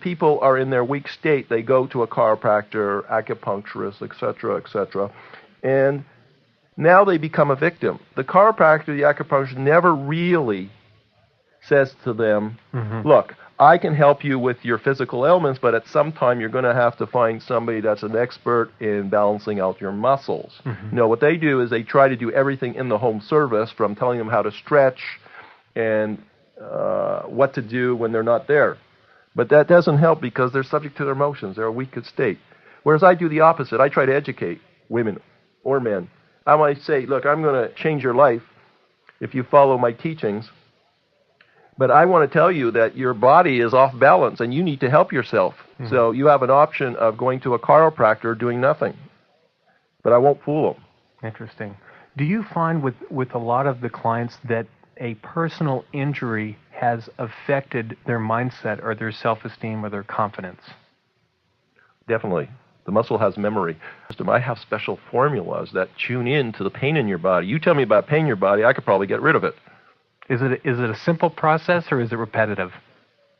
people are in their weak state, they go to a chiropractor, acupuncturist, etc., and now they become a victim. The chiropractor, the acupuncturist never really says to them, look, I can help you with your physical ailments, but at some time you're going to have to find somebody that's an expert in balancing out your muscles. No, what they do is they try to do everything in the home service, from telling them how to stretch and what to do when they're not there. But that doesn't help because they're subject to their emotions. They're a weak state. Whereas I do the opposite. I try to educate women or men. I might say, look, I'm going to change your life if you follow my teachings. But I want to tell you that your body is off balance and you need to help yourself. So you have an option of going to a chiropractor, doing nothing. But I won't fool them. Interesting. Do you find with a lot of the clients that a personal injury has affected their mindset or their self-esteem or their confidence? Definitely. The muscle has memory. I have special formulas that tune in to the pain in your body. You tell me about pain in your body, I could probably get rid of it. Is it a simple process or is it repetitive?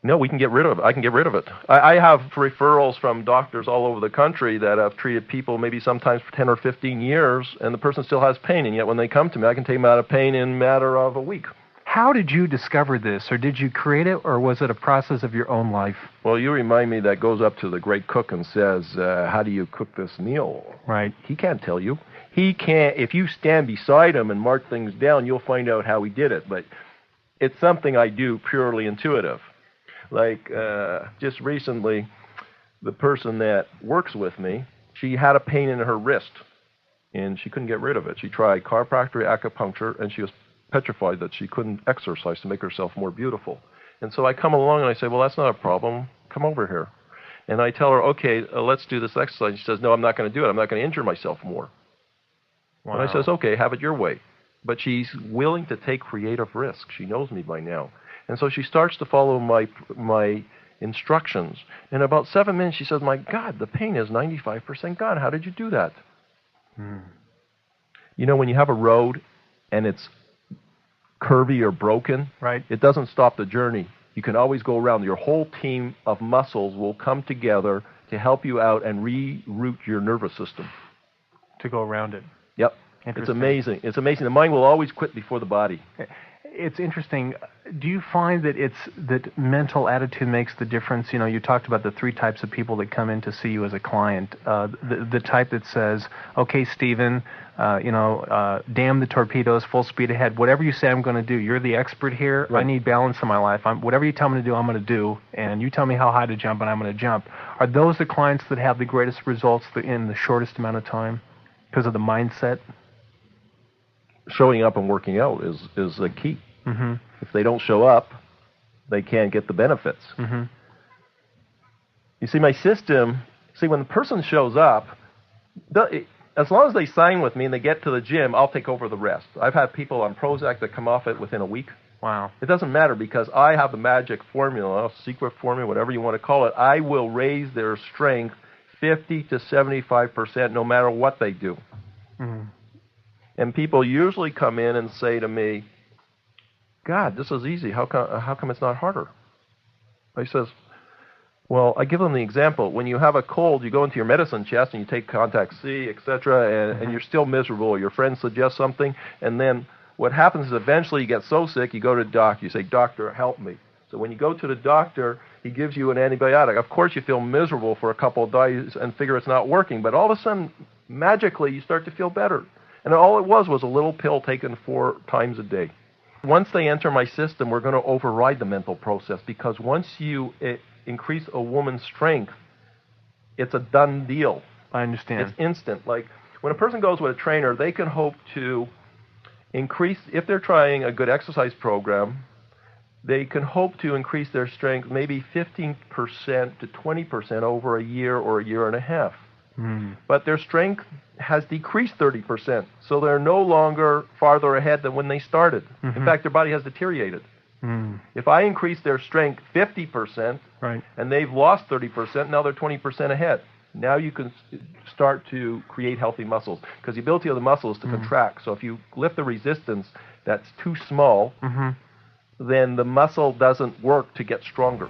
No, we can get rid of it. I can get rid of it. I have referrals from doctors all over the country that have treated people maybe sometimes for 10 or 15 years, and the person still has pain, and yet when they come to me, I can take them out of pain in a matter of a week. How did you discover this, or did you create it, or was it a process of your own life? Well, you remind me that goes up to the great cook and says, how do you cook this meal? Right. He can't tell you. He can't. If you stand beside him and mark things down, you'll find out how he did it. But it's something I do purely intuitive. Like just recently, the person that works with me, she had a pain in her wrist, and she couldn't get rid of it. She tried chiropractic, acupuncture, and she was petrified that she couldn't exercise to make herself more beautiful. And so I come along and I say, well, that's not a problem. Come over here. And I tell her, okay, let's do this exercise. She says, no, I'm not going to do it. I'm not going to injure myself more. Wow. And I says, okay, have it your way. But she's willing to take creative risks. She knows me by now. And so she starts to follow my instructions. In about 7 minutes, she says, my God, the pain is 95% gone. How did you do that? You know, when you have a road and it's curvy or broken, right, it doesn't stop the journey. You can always go around. Your whole team of muscles will come together to help you out and reroute your nervous system. To go around it. Yep. It's amazing. It's amazing. The mind will always quit before the body. It's interesting. Do you find that that mental attitude makes the difference? You know, you talked about the 3 types of people that come in to see you as a client. The type that says, okay, Stephen, damn the torpedoes, full speed ahead. Whatever you say I'm going to do. You're the expert here. Right. I need balance in my life. Whatever you tell me to do, I'm going to do. And you tell me how high to jump, and I'm going to jump. Are those the clients that have the greatest results in the shortest amount of time because of the mindset? Showing up and working out is the key. If they don't show up, they can't get the benefits. You see, my system, when the person shows up, as long as they sign with me and they get to the gym, I'll take over the rest. I've had people on Prozac that come off it within a week. Wow. It doesn't matter because I have the magic formula, secret formula, whatever you want to call it. I will raise their strength 50 to 75% no matter what they do. And people usually come in and say to me, God, this is easy. How come it's not harder? I says, well, I give them the example. When you have a cold, you go into your medicine chest and you take Contact C, etc., and you're still miserable. Your friend suggests something, and then what happens is eventually you get so sick, you go to the doctor. You say, doctor, help me. So when you go to the doctor, he gives you an antibiotic. Of course, you feel miserable for a couple of days and figure it's not working, but all of a sudden, magically, you start to feel better. And all it was a little pill taken 4 times a day. Once they enter my system, we're going to override the mental process because once you increase a woman's strength, it's a done deal. I understand. It's instant. Like when a person goes with a trainer, they can hope to increase, if they're trying a good exercise program, they can hope to increase their strength maybe 15% to 20% over a year or a year and a half. But their strength has decreased 30%, so they're no longer farther ahead than when they started. In fact, their body has deteriorated. If I increase their strength 50%, right, and they've lost 30%, now they're 20% ahead. Now you can start to create healthy muscles, because the ability of the muscle is to contract. So if you lift the resistance that's too small, then the muscle doesn't work to get stronger.